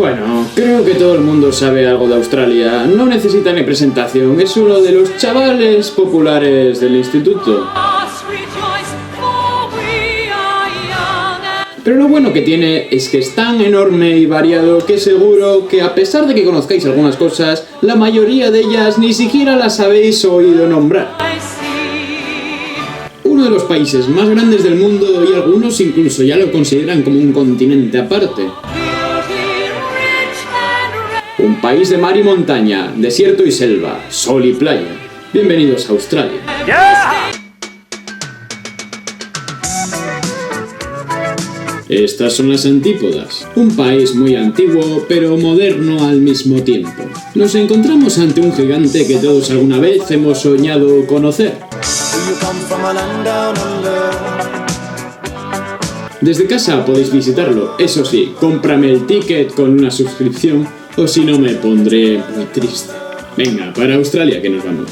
Bueno, creo que todo el mundo sabe algo de Australia. No necesita ni presentación. Es uno de los chavales populares del instituto. Pero lo bueno que tiene es que es tan enorme y variado que seguro que a pesar de que conozcáis algunas cosas, la mayoría de ellas ni siquiera las habéis oído nombrar. Uno de los países más grandes del mundo y algunos incluso ya lo consideran como un continente aparte. Un país de mar y montaña, desierto y selva, sol y playa. Bienvenidos a Australia. ¡Yeah! Estas son las antípodas, un país muy antiguo pero moderno al mismo tiempo. Nos encontramos ante un gigante que todos alguna vez hemos soñado conocer. Desde casa podéis visitarlo, eso sí, cómprame el ticket con una suscripción o si no me pondré muy triste. Venga, para Australia que nos vamos.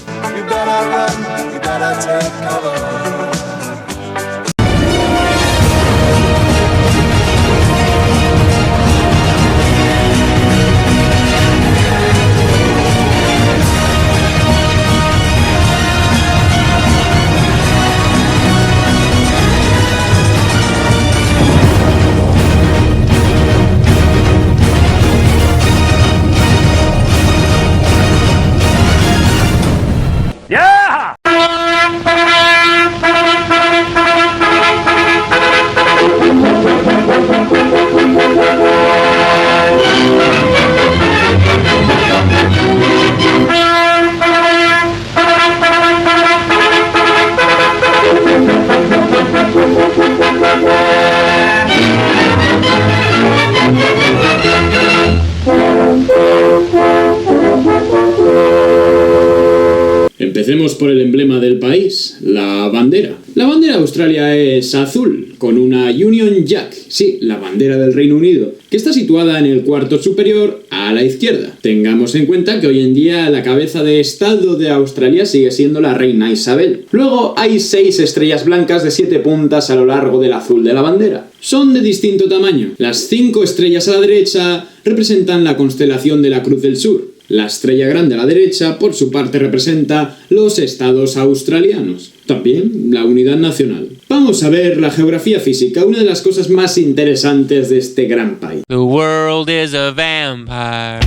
Empecemos por el emblema del país, la bandera. La bandera de Australia es azul, con una Union Jack, sí, la bandera del Reino Unido, que está situada en el cuarto superior a la izquierda. Tengamos en cuenta que hoy en día la cabeza de estado de Australia sigue siendo la reina Isabel. Luego hay 6 estrellas blancas de 7 puntas a lo largo del azul de la bandera. Son de distinto tamaño. Las 5 estrellas a la derecha representan la constelación de la Cruz del Sur. La estrella grande a la derecha, por su parte, representa los estados australianos. También la unidad nacional. Vamos a ver la geografía física, una de las cosas más interesantes de este gran país. The world is a vampire.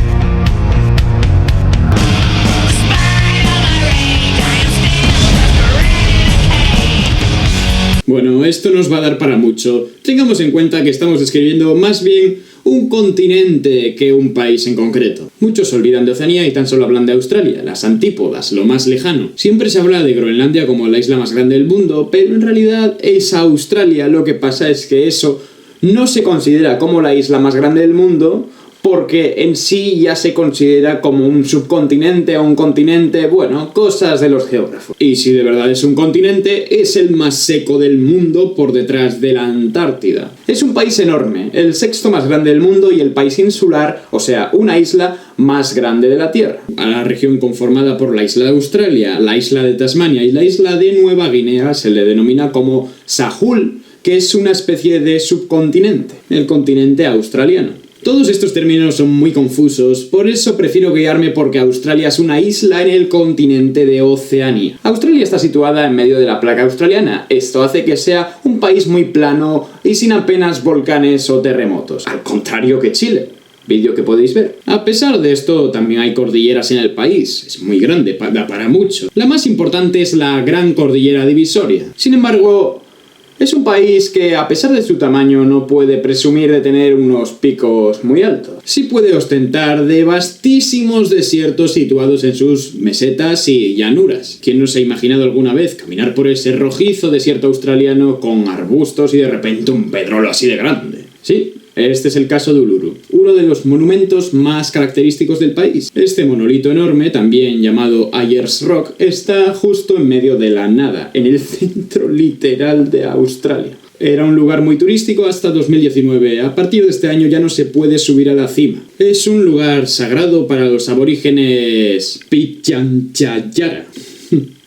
Bueno, esto nos va a dar para mucho. Tengamos en cuenta que estamos describiendo más bien un continente que un país en concreto. Muchos se olvidan de Oceanía y tan solo hablan de Australia, las antípodas, lo más lejano. Siempre se habla de Groenlandia como la isla más grande del mundo, pero en realidad es Australia. Lo que pasa es que eso no se considera como la isla más grande del mundo, porque en sí ya se considera como un subcontinente o un continente, bueno, cosas de los geógrafos. Y si de verdad es un continente, es el más seco del mundo por detrás de la Antártida. Es un país enorme, el 6º más grande del mundo y el país insular, o sea, una isla más grande de la Tierra. A la región conformada por la isla de Australia, la isla de Tasmania y la isla de Nueva Guinea se le denomina como Sahul, que es una especie de subcontinente, el continente australiano. Todos estos términos son muy confusos, por eso prefiero guiarme porque Australia es una isla en el continente de Oceanía. Australia está situada en medio de la placa australiana. Esto hace que sea un país muy plano y sin apenas volcanes o terremotos, al contrario que Chile. Vídeo que podéis ver. A pesar de esto, también hay cordilleras en el país. Es muy grande, da para mucho. La más importante es la Gran Cordillera Divisoria. Sin embargo, es un país que, a pesar de su tamaño, no puede presumir de tener unos picos muy altos. Sí puede ostentar de vastísimos desiertos situados en sus mesetas y llanuras. ¿Quién no se ha imaginado alguna vez caminar por ese rojizo desierto australiano con arbustos y de repente un pedrolo así de grande? Sí. Este es el caso de Uluru, uno de los monumentos más característicos del país. Este monolito enorme, también llamado Ayers Rock, está justo en medio de la nada, en el centro literal de Australia. Era un lugar muy turístico hasta 2019. A partir de este año ya no se puede subir a la cima. Es un lugar sagrado para los aborígenes Pitjantjatjara.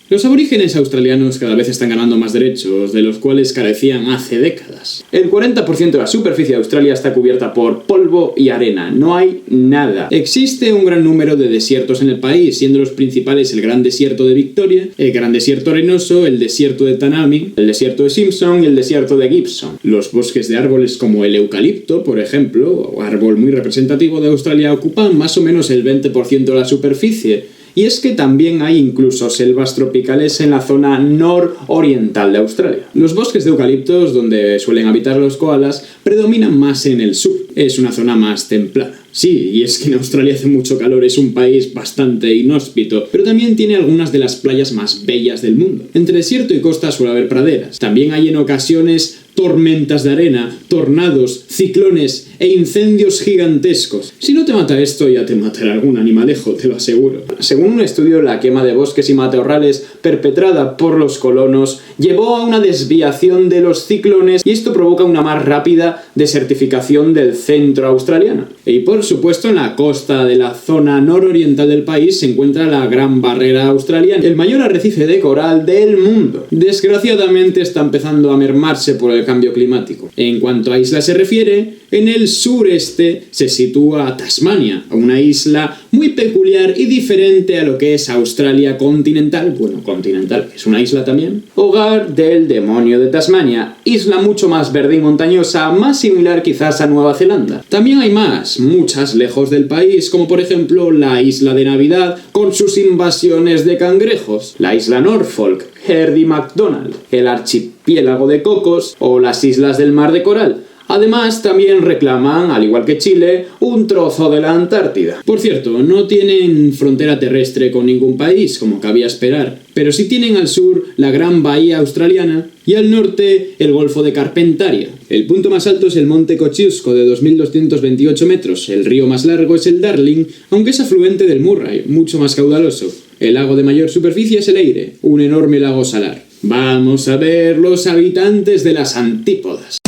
Los aborígenes australianos cada vez están ganando más derechos, de los cuales carecían hace décadas. El 40% de la superficie de Australia está cubierta por polvo y arena, no hay nada. Existe un gran número de desiertos en el país, siendo los principales el Gran Desierto de Victoria, el Gran Desierto Arenoso, el Desierto de Tanami, el Desierto de Simpson y el Desierto de Gibson. Los bosques de árboles como el eucalipto, por ejemplo, árbol muy representativo de Australia, ocupan más o menos el 20% de la superficie. Y es que también hay incluso selvas tropicales en la zona nororiental de Australia. Los bosques de eucaliptos, donde suelen habitar los koalas, predominan más en el sur. Es una zona más templada. Sí, y es que en Australia hace mucho calor, es un país bastante inhóspito, pero también tiene algunas de las playas más bellas del mundo. Entre desierto y costa suele haber praderas. También hay en ocasiones tormentas de arena, tornados, ciclones e incendios gigantescos. Si no te mata esto, ya te matará algún animalejo, te lo aseguro. Según un estudio, la quema de bosques y matorrales perpetrada por los colonos llevó a una desviación de los ciclones y esto provoca una más rápida desertificación del centro australiano. Y por supuesto, en la costa de la zona nororiental del país se encuentra la Gran Barrera Australiana, el mayor arrecife de coral del mundo. Desgraciadamente está empezando a mermarse por el cambio climático. En cuanto a islas se refiere, en el sureste se sitúa Tasmania, una isla muy peculiar y diferente a lo que es Australia continental, continental, que es una isla también, hogar del demonio de Tasmania, isla mucho más verde y montañosa, más similar quizás a Nueva Zelanda. También hay muchas lejos del país, como por ejemplo la isla de Navidad con sus invasiones de cangrejos, la isla Norfolk, Herdy McDonald, el archipiélago de Cocos o las islas del Mar de Coral. Además, también reclaman, al igual que Chile, un trozo de la Antártida. Por cierto, no tienen frontera terrestre con ningún país, como cabía esperar, pero sí tienen al sur la Gran Bahía Australiana y al norte el Golfo de Carpentaria. El punto más alto es el Monte Kosciuszko de 2.228 metros, el río más largo es el Darling, aunque es afluente del Murray, mucho más caudaloso. El lago de mayor superficie es el Eire, un enorme lago salar. Vamos a ver los habitantes de las antípodas.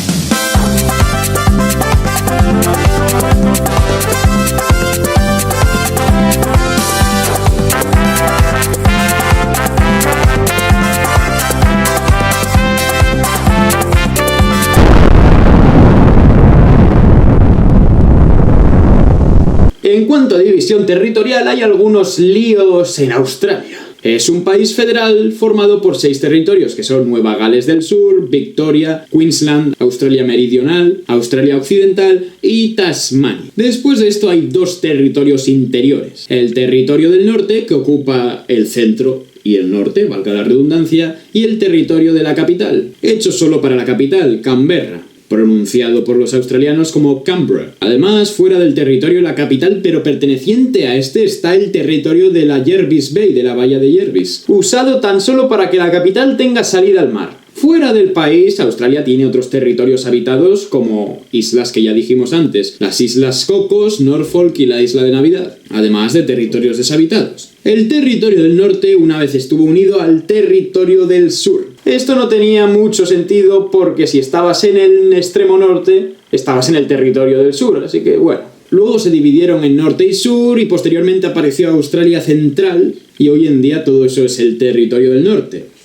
En cuanto a división territorial, hay algunos líos en Australia. Es un país federal formado por 6 territorios, que son Nueva Gales del Sur, Victoria, Queensland, Australia Meridional, Australia Occidental y Tasmania. Después de esto hay 2 territorios interiores. El territorio del norte, que ocupa el centro y el norte, valga la redundancia, y el territorio de la capital, hecho solo para la capital, Canberra, pronunciado por los australianos como Canberra. Además, fuera del territorio de la capital, pero perteneciente a este, está el territorio de la Jervis Bay, de la bahía de Jervis, usado tan solo para que la capital tenga salida al mar. Fuera del país, Australia tiene otros territorios habitados como islas que ya dijimos antes, las islas Cocos, Norfolk y la isla de Navidad, además de territorios deshabitados. El territorio del norte una vez estuvo unido al territorio del sur. Esto no tenía mucho sentido porque si estabas en el extremo norte, estabas en el territorio del sur, así que bueno. Luego se dividieron en norte y sur y posteriormente apareció Australia Central y hoy en día todo eso es el territorio del norte.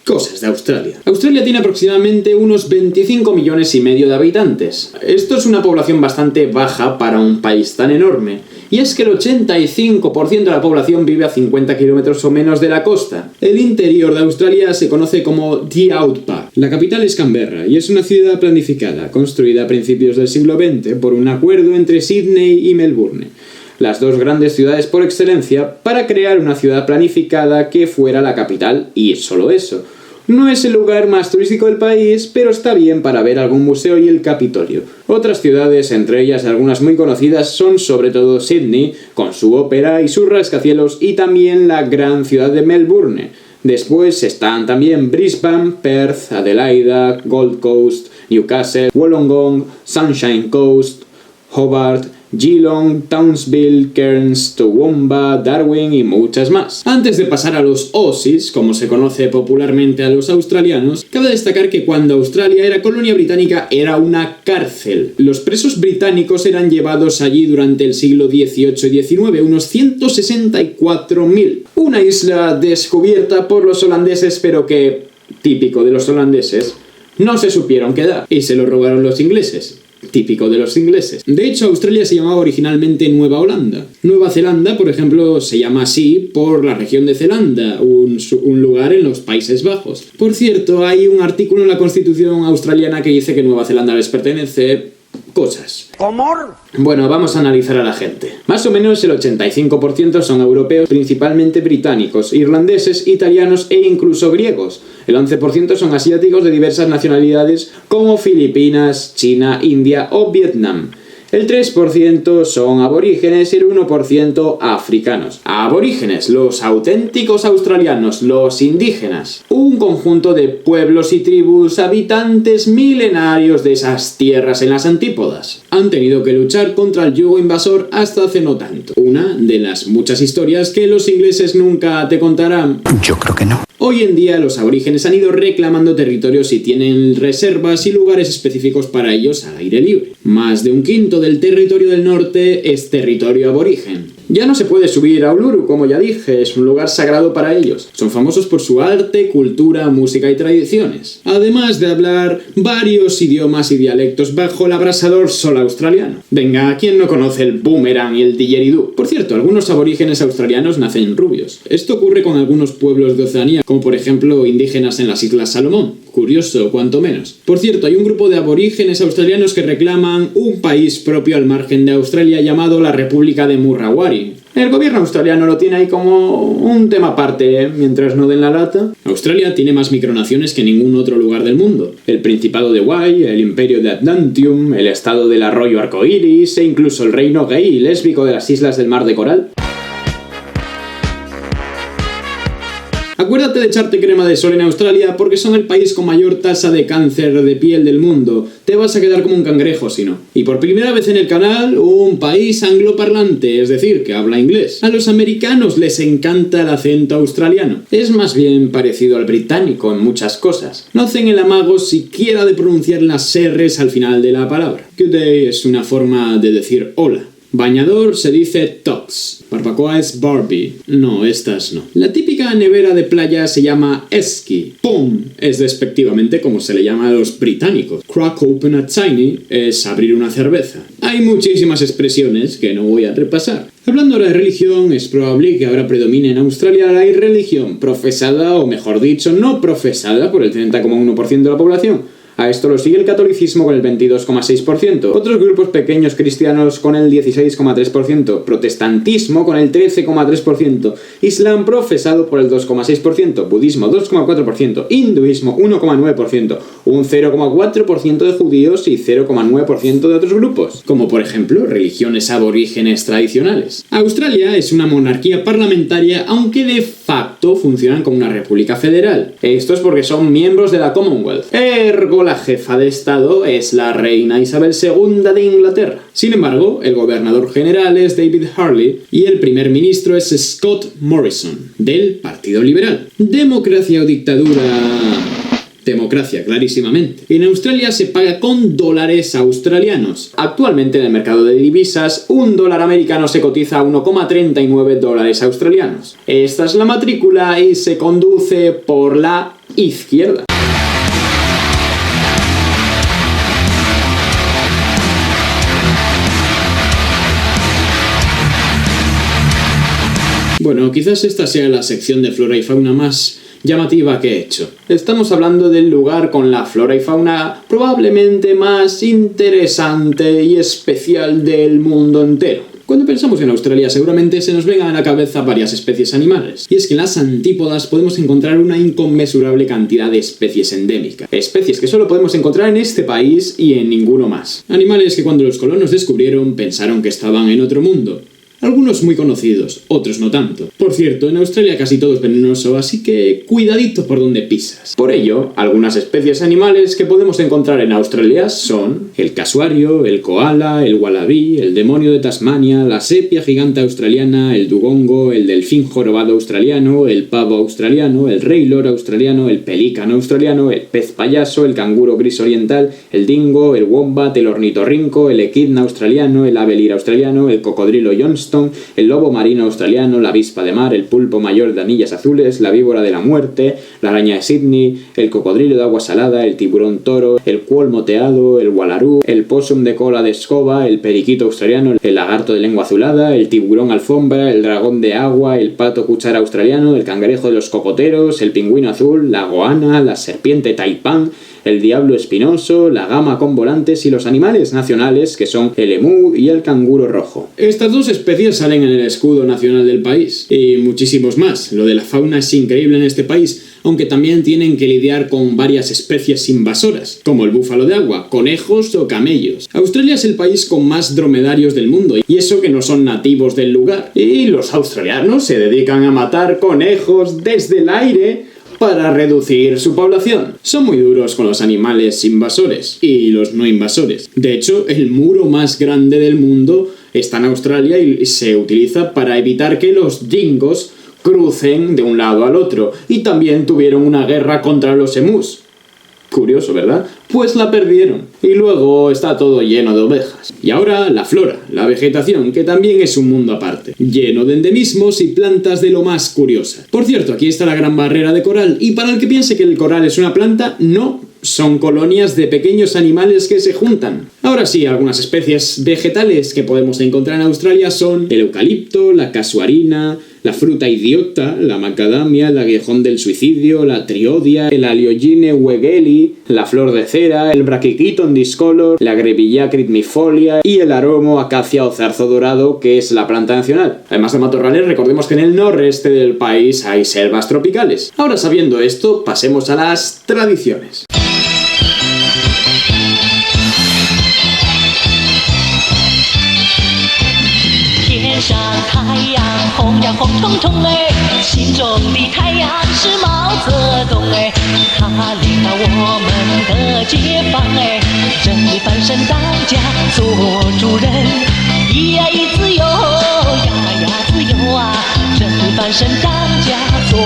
Cosas de Australia. Australia tiene aproximadamente unos 25 millones y medio de habitantes. Esto es una población bastante baja para un país tan enorme. Y es que el 85% de la población vive a 50 kilómetros o menos de la costa. El interior de Australia se conoce como The Outback. La capital es Canberra y es una ciudad planificada, construida a principios del siglo XX por un acuerdo entre Sydney y Melbourne, las 2 grandes ciudades por excelencia, para crear una ciudad planificada que fuera la capital y solo eso. No es el lugar más turístico del país, pero está bien para ver algún museo y el Capitolio. Otras ciudades, entre ellas algunas muy conocidas, son sobre todo Sydney, con su ópera y sus rascacielos, y también la gran ciudad de Melbourne. Después están también Brisbane, Perth, Adelaida, Gold Coast, Newcastle, Wollongong, Sunshine Coast, Hobart, Geelong, Townsville, Cairns, Toowoomba, Darwin y muchas más. Antes de pasar a los Aussies, como se conoce popularmente a los australianos, cabe destacar que cuando Australia era colonia británica era una cárcel. Los presos británicos eran llevados allí durante el siglo XVIII y XIX, unos 164.000. Una isla descubierta por los holandeses, pero que, típico de los holandeses, no se supieron quedar y se lo robaron los ingleses. Típico de los ingleses. De hecho, Australia se llamaba originalmente Nueva Holanda. Nueva Zelanda, por ejemplo, se llama así por la región de Zelanda, un lugar en los Países Bajos. Por cierto, hay un artículo en la Constitución australiana que dice que Nueva Zelanda les pertenece. Cosas. ¿Cómo? Bueno, vamos a analizar a la gente. Más o menos el 85% son europeos, principalmente británicos, irlandeses, italianos e incluso griegos. El 11% son asiáticos de diversas nacionalidades como Filipinas, China, India o Vietnam. El 3% son aborígenes y el 1% africanos. Aborígenes, los auténticos australianos, los indígenas. Un conjunto de pueblos y tribus habitantes milenarios de esas tierras en las antípodas. Han tenido que luchar contra el yugo invasor hasta hace no tanto. Una de las muchas historias que los ingleses nunca te contarán. Yo creo que no. Hoy en día los aborígenes han ido reclamando territorios y tienen reservas y lugares específicos para ellos al aire libre. Más de un quinto del territorio del norte es territorio aborigen. Ya no se puede subir a Uluru, como ya dije, es un lugar sagrado para ellos. Son famosos por su arte, cultura, música y tradiciones. Además de hablar varios idiomas y dialectos bajo el abrasador sol australiano. Venga, ¿quién no conoce el boomerang y el didgeridoo? Por cierto, algunos aborígenes australianos nacen rubios. Esto ocurre con algunos pueblos de Oceanía, como por ejemplo indígenas en las Islas Salomón. Curioso, cuanto menos. Por cierto, hay un grupo de aborígenes australianos que reclaman un país propio al margen de Australia llamado la República de Murrawari. El gobierno australiano lo tiene ahí como un tema aparte, mientras no den la lata. Australia tiene más micronaciones que ningún otro lugar del mundo. El Principado de Wai, el Imperio de Atlantium, el Estado del Arroyo Arcoíris e incluso el reino gay y lésbico de las Islas del Mar de Coral. Acuérdate de echarte crema de sol en Australia porque son el país con mayor tasa de cáncer de piel del mundo. Te vas a quedar como un cangrejo si no. Y por primera vez en el canal, un país angloparlante, es decir, que habla inglés. A los americanos les encanta el acento australiano. Es más bien parecido al británico en muchas cosas. No hacen el amago siquiera de pronunciar las R's al final de la palabra. Good day es una forma de decir hola. Bañador se dice tox. Barbacoa es Barbie. No, estas no. La típica nevera de playa se llama esky. Pum es despectivamente como se le llama a los británicos. Crack open a tiny es abrir una cerveza. Hay muchísimas expresiones que no voy a repasar. Hablando ahora de religión, es probable que ahora predomine en Australia la irreligión profesada, o mejor dicho, no profesada por el 30,1% de la población. A esto lo sigue el catolicismo con el 22,6%, otros grupos pequeños cristianos con el 16,3%, protestantismo con el 13,3%, islam profesado por el 2,6%, budismo 2,4%, hinduismo 1,9%, un 0,4% de judíos y 0,9% de otros grupos, como por ejemplo religiones aborígenes tradicionales. Australia es una monarquía parlamentaria, aunque de facto funcionan como una república federal. Esto es porque son miembros de la Commonwealth. Ergo, la jefa de Estado es la reina Isabel II de Inglaterra. Sin embargo, el gobernador general es David Harley y el primer ministro es Scott Morrison, del Partido Liberal. ¿Democracia o dictadura? Democracia, clarísimamente. En Australia se paga con dólares australianos. Actualmente en el mercado de divisas, un dólar americano se cotiza a 1,39 dólares australianos. Esta es la matrícula y se conduce por la izquierda. Bueno, quizás esta sea la sección de flora y fauna más llamativa que he hecho. Estamos hablando del lugar con la flora y fauna probablemente más interesante y especial del mundo entero. Cuando pensamos en Australia seguramente se nos vengan a la cabeza varias especies animales. Y es que en las antípodas podemos encontrar una inconmensurable cantidad de especies endémicas. Especies que solo podemos encontrar en este país y en ninguno más. Animales que cuando los colonos descubrieron pensaron que estaban en otro mundo. algunos muy conocidos, otros no tanto. Por cierto, en Australia casi todo es venenoso, así que cuidadito por donde pisas. Por ello, algunas especies animales que podemos encontrar en Australia son el casuario, el koala, el wallaby, el demonio de Tasmania, la sepia gigante australiana, el dugongo, el delfín jorobado australiano, el pavo australiano, el rey loro australiano, el pelícano australiano, el pez payaso, el canguro gris oriental, el dingo, el wombat, el ornitorrinco, el equidna australiano, el ave lira australiano, el cocodrilo Johnston, el lobo marino australiano, la avispa de mar, el pulpo mayor de anillas azules, la víbora de la muerte, la araña de Sydney, el cocodrilo de agua salada, el tiburón toro, el cuol moteado, el wallaroo, el possum de cola de escoba, el periquito australiano, el lagarto de lengua azulada, el tiburón alfombra, el dragón de agua, el pato cuchara australiano, el cangrejo de los cocoteros, el pingüino azul, la goana, la serpiente taipán, el diablo espinoso, la gama con volantes y los animales nacionales que son el emú y el canguro rojo. Estas dos especies salen en el escudo nacional del país y muchísimos más. Lo de la fauna es increíble en este país, aunque también tienen que lidiar con varias especies invasoras, como el búfalo de agua, conejos o camellos. Australia es el país con más dromedarios del mundo, y eso que no son nativos del lugar. Y los australianos se dedican a matar conejos desde el aire para reducir su población. Son muy duros con los animales invasores y los no invasores. De hecho, el muro más grande del mundo está en Australia y se utiliza para evitar que los dingos crucen de un lado al otro, y también tuvieron una guerra contra los emus. Curioso, ¿verdad? Pues la perdieron. Y luego está todo lleno de ovejas. Y ahora la flora, la vegetación, que también es un mundo aparte, lleno de endemismos y plantas de lo más curiosas. Por cierto, aquí está la gran barrera de coral, y para el que piense que el coral es una planta, no. Son colonias de pequeños animales que se juntan. Ahora sí, algunas especies vegetales que podemos encontrar en Australia son el eucalipto, la casuarina, la fruta idiota, la macadamia, el aguijón del suicidio, la triodia, el Aliogine wegeli, la flor de cera, el Brachychiton discolor, la Grevillea cridmifolia y el aromo acacia o zarzo dorado, que es la planta nacional. Además de matorrales, recordemos que en el noreste del país hay selvas tropicales. Ahora, sabiendo esto, pasemos a las tradiciones. 天上太阳红呀红彤彤哎，心中的太阳是毛泽东哎，他领导我们的解放哎，正义翻身当家做主人，咿呀咿自由呀呀自由啊，正义翻身当家做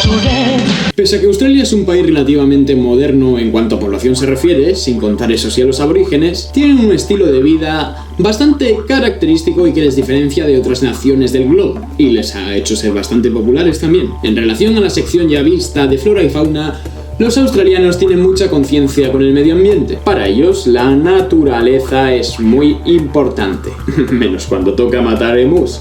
主人。 Pese a que Australia es un país relativamente moderno en cuanto a población se refiere, sin contar eso sí a los aborígenes, tienen un estilo de vida bastante característico y que les diferencia de otras naciones del globo, y les ha hecho ser bastante populares también. En relación a la sección ya vista de flora y fauna, los australianos tienen mucha conciencia con el medio ambiente. Para ellos, la naturaleza es muy importante, menos cuando toca matar emus.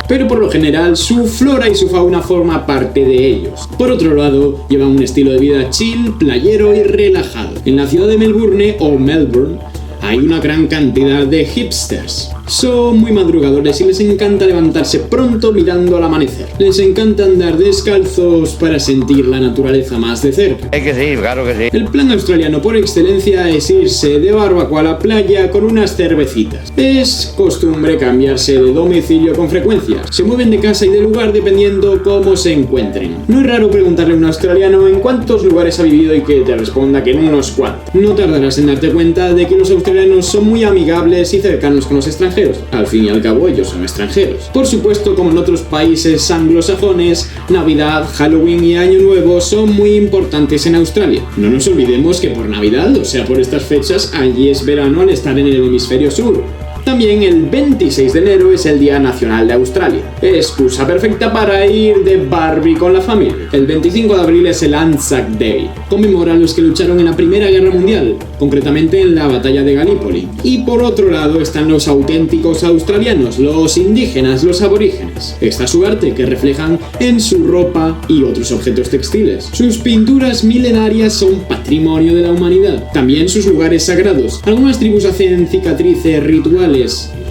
Pero por lo general, su flora y su fauna forma parte de ellos. Por otro lado, llevan un estilo de vida chill, playero y relajado. En la ciudad de Melbourne o Melbourne, hay una gran cantidad de hipsters. Son muy madrugadores y les encanta levantarse pronto mirando al amanecer. Les encanta andar descalzos para sentir la naturaleza más de cerca. Es que sí, claro que sí. El plan australiano por excelencia es irse de barbacoa a la playa con unas cervecitas. Es costumbre cambiarse de domicilio con frecuencia. Se mueven de casa y de lugar dependiendo cómo se encuentren. No es raro preguntarle a un australiano en cuántos lugares ha vivido y que te responda que en unos cuantos. No tardarás en darte cuenta de que los australianos son muy amigables y cercanos con los extranjeros. Al fin y al cabo, ellos son extranjeros. Por supuesto, como en otros países anglosajones, Navidad, Halloween y Año Nuevo son muy importantes en Australia. No nos olvidemos que por Navidad, o sea por estas fechas, allí es verano al estar en el hemisferio sur. También el 26 de enero es el Día Nacional de Australia. Excusa perfecta para ir de Barbie con la familia. El 25 de abril es el Anzac Day. Conmemora a los que lucharon en la Primera Guerra Mundial, concretamente en la Batalla de Gallipoli. Y por otro lado están los auténticos australianos, los indígenas, los aborígenes. Está su arte, que reflejan en su ropa y otros objetos textiles. Sus pinturas milenarias son patrimonio de la humanidad. También sus lugares sagrados. Algunas tribus hacen cicatrices rituales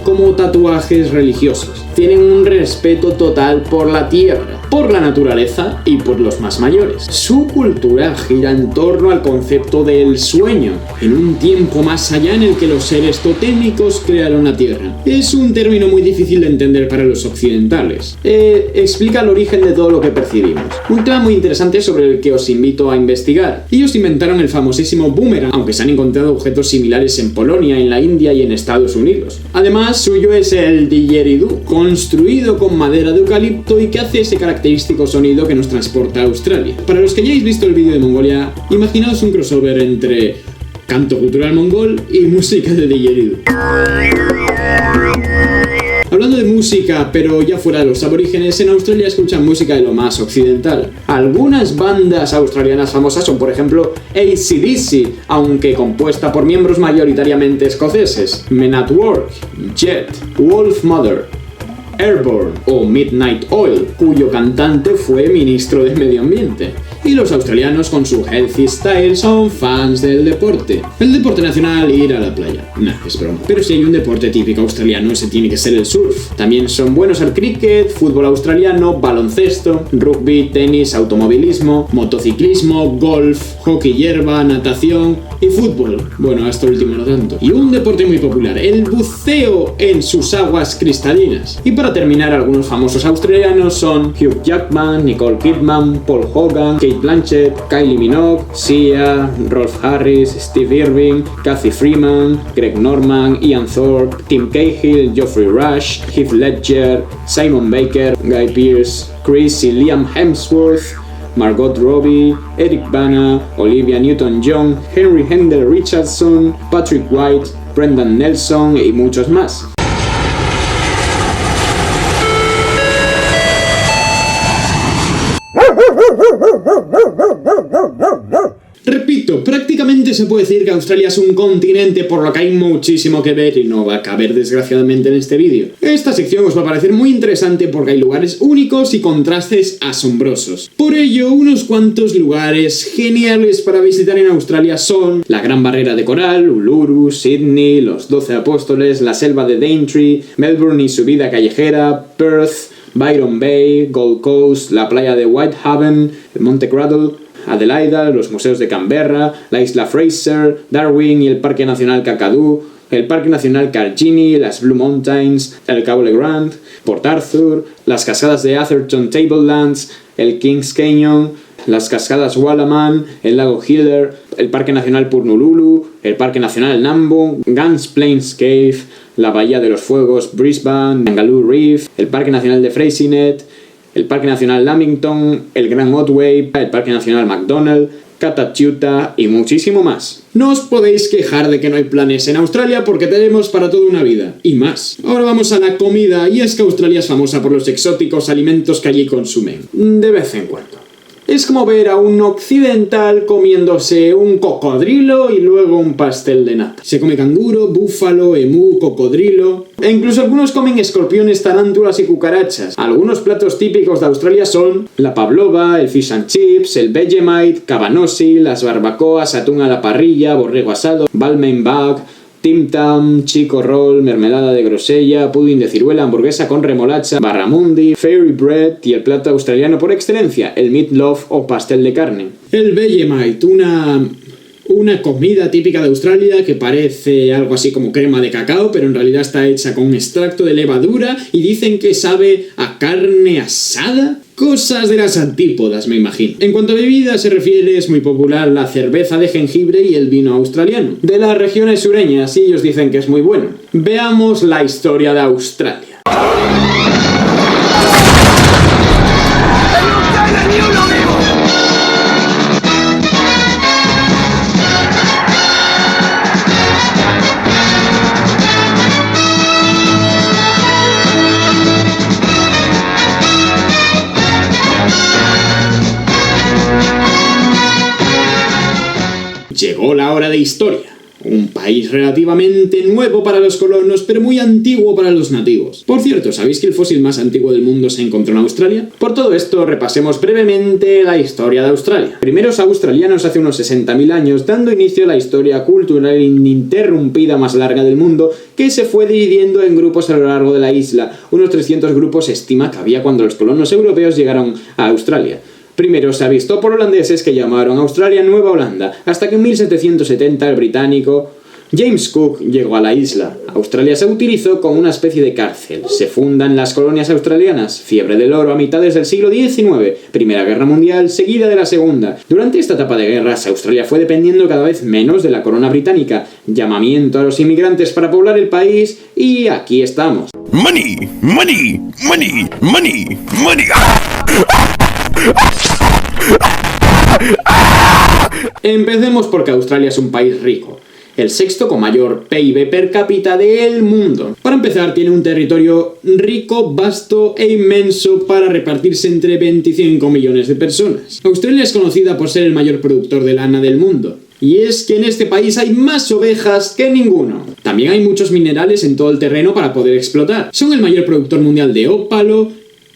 como tatuajes religiosos. Tienen un respeto total por la tierra, por la naturaleza y por los más mayores. Su cultura gira en torno al concepto del sueño, en un tiempo más allá en el que los seres totémicos crearon la tierra. Es un término muy difícil de entender para los occidentales. Explica el origen de todo lo que percibimos. Un tema muy interesante sobre el que os invito a investigar. Ellos inventaron el famosísimo boomerang, aunque se han encontrado objetos similares en Polonia, en la India y en Estados Unidos. Además, suyo es el didgeridoo, construido con madera de eucalipto y que hace ese característico sonido que nos transporta a Australia. Para los que hayáis visto el vídeo de Mongolia, imaginaos un crossover entre canto cultural mongol y música de didgeridoo. Hablando de música, pero ya fuera de los aborígenes, en Australia escuchan música de lo más occidental. Algunas bandas australianas famosas son, por ejemplo, AC/DC, aunque compuesta por miembros mayoritariamente escoceses, Men at Work, Jet, Wolfmother, Airborne o Midnight Oil, cuyo cantante fue ministro de Medio Ambiente. Y los australianos con su healthy style son fans del deporte. El deporte nacional, ir a la playa. Nah, es broma. Pero si hay un deporte típico australiano, ese tiene que ser el surf. También son buenos al cricket, fútbol australiano, baloncesto, rugby, tenis, automovilismo, motociclismo, golf, hockey hierba, natación y fútbol. Bueno, esto último no tanto. Y un deporte muy popular, el buceo en sus aguas cristalinas. Y para terminar, algunos famosos australianos son Hugh Jackman, Nicole Kidman, Paul Hogan, Kate Blanchett, Kylie Minogue, Sia, Rolf Harris, Steve Irving, Kathy Freeman, Greg Norman, Ian Thorpe, Tim Cahill, Geoffrey Rush, Heath Ledger, Simon Baker, Guy Pearce, Chris y Liam Hemsworth, Margot Robbie, Eric Bana, Olivia Newton-John, Henry Hendel Richardson, Patrick White, Brendan Nelson y muchos más. Repito, prácticamente se puede decir que Australia es un continente, por lo que hay muchísimo que ver y no va a caber desgraciadamente en este vídeo. Esta sección os va a parecer muy interesante porque hay lugares únicos y contrastes asombrosos. Por ello, unos cuantos lugares geniales para visitar en Australia son la Gran Barrera de Coral, Uluru, Sydney, los 12 Apóstoles, la selva de Daintree, Melbourne y su vida callejera, Perth, Byron Bay, Gold Coast, la playa de Whitehaven, Monte Cradle, Adelaida, los museos de Canberra, la isla Fraser, Darwin y el Parque Nacional Kakadu, el Parque Nacional Cargini, las Blue Mountains, el Cabo LeGrand, Port Arthur, las cascadas de Atherton Tablelands, el Kings Canyon, las cascadas Wallaman, el lago Hiller, el Parque Nacional Purnululu, el Parque Nacional Nambung, Guns Plains Cave, la Bahía de los Fuegos Brisbane, Kangaroo Reef, el Parque Nacional de Freycinet, el Parque Nacional Lamington, el Gran Otway, el Parque Nacional McDonald, Katachuta y muchísimo más. No os podéis quejar de que no hay planes en Australia porque tenemos para toda una vida, y más. Ahora vamos a la comida, y es que Australia es famosa por los exóticos alimentos que allí consumen, de vez en cuando. Es como ver a un occidental comiéndose un cocodrilo y luego un pastel de nata. Se come canguro, búfalo, emú, cocodrilo... E incluso algunos comen escorpiones, tarántulas y cucarachas. Algunos platos típicos de Australia son la pavlova, el fish and chips, el Vegemite, cabanossi, las barbacoas, atún a la parrilla, borrego asado, balmain bag, Tim Tam, chico roll, mermelada de grosella, pudding de ciruela, hamburguesa con remolacha, barramundi, fairy bread y el plato australiano por excelencia, el meatloaf o pastel de carne. El Vegemite, una comida típica de Australia que parece algo así como crema de cacao, pero en realidad está hecha con un extracto de levadura y dicen que sabe a carne asada. Cosas de las antípodas, me imagino. En cuanto a bebida se refiere, es muy popular la cerveza de jengibre y el vino australiano. De las regiones sureñas, y ellos dicen que es muy bueno. Veamos la historia de Australia. Llegó la hora de historia. Un país relativamente nuevo para los colonos, pero muy antiguo para los nativos. Por cierto, ¿sabéis que el fósil más antiguo del mundo se encontró en Australia? Por todo esto, repasemos brevemente la historia de Australia. Primeros australianos hace unos 60.000 años, dando inicio a la historia cultural ininterrumpida más larga del mundo, que se fue dividiendo en grupos a lo largo de la isla. Unos 300 grupos se estima que había cuando los colonos europeos llegaron a Australia. Primero se avistó por holandeses que llamaron a Australia Nueva Holanda, hasta que en 1770 el británico James Cook llegó a la isla. Australia se utilizó como una especie de cárcel. Se fundan las colonias australianas, fiebre del oro a mitades del siglo XIX, Primera Guerra Mundial seguida de la Segunda. Durante esta etapa de guerras, Australia fue dependiendo cada vez menos de la corona británica, llamamiento a los inmigrantes para poblar el país, y aquí estamos. Money, money, money, money, money. Empecemos porque Australia es un país rico, el sexto con mayor PIB per cápita del mundo. Para empezar, tiene un territorio rico, vasto e inmenso para repartirse entre 25 millones de personas. Australia es conocida por ser el mayor productor de lana del mundo. Y es que en este país hay más ovejas que ninguno. También hay muchos minerales en todo el terreno para poder explotar. Son el mayor productor mundial de ópalo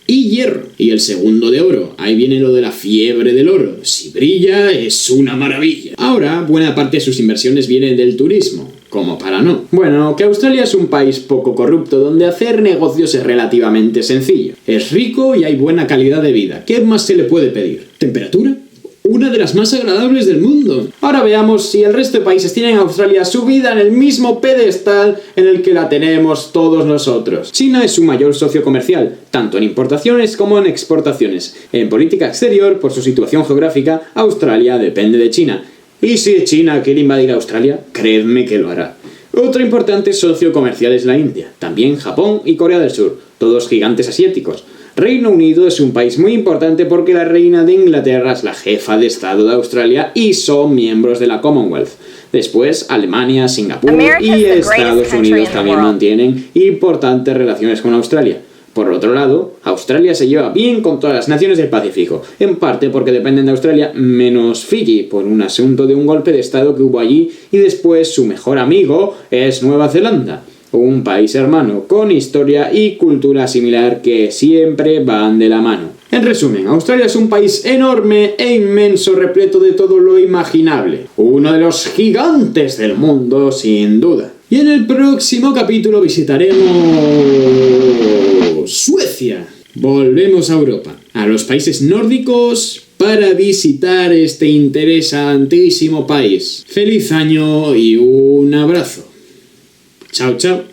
y hierro, y el segundo de oro. Ahí viene lo de la fiebre del oro. Si brilla, es una maravilla. Ahora, buena parte de sus inversiones vienen del turismo. Como para no. Bueno, que Australia es un país poco corrupto, donde hacer negocios es relativamente sencillo. Es rico y hay buena calidad de vida. ¿Qué más se le puede pedir? ¿Temperatura? Una de las más agradables del mundo. Ahora veamos si el resto de países tienen a Australia subida en el mismo pedestal en el que la tenemos todos nosotros. China es su mayor socio comercial, tanto en importaciones como en exportaciones. En política exterior, por su situación geográfica, Australia depende de China. Y si China quiere invadir Australia, creedme que lo hará. Otro importante socio comercial es la India, también Japón y Corea del Sur, todos gigantes asiáticos. Reino Unido es un país muy importante porque la reina de Inglaterra es la jefa de Estado de Australia y son miembros de la Commonwealth. Después, Alemania, Singapur y Estados Unidos también mantienen importantes relaciones con Australia. Por otro lado, Australia se lleva bien con todas las naciones del Pacífico, en parte porque dependen de Australia, menos Fiji, por un asunto de un golpe de estado que hubo allí, y después su mejor amigo es Nueva Zelanda. Un país hermano, con historia y cultura similar que siempre van de la mano. En resumen, Australia es un país enorme e inmenso, repleto de todo lo imaginable. Uno de los gigantes del mundo, sin duda. Y en el próximo capítulo visitaremos Suecia. Volvemos a Europa, a los países nórdicos, para visitar este interesantísimo país. Feliz año y un abrazo. Chao, chao.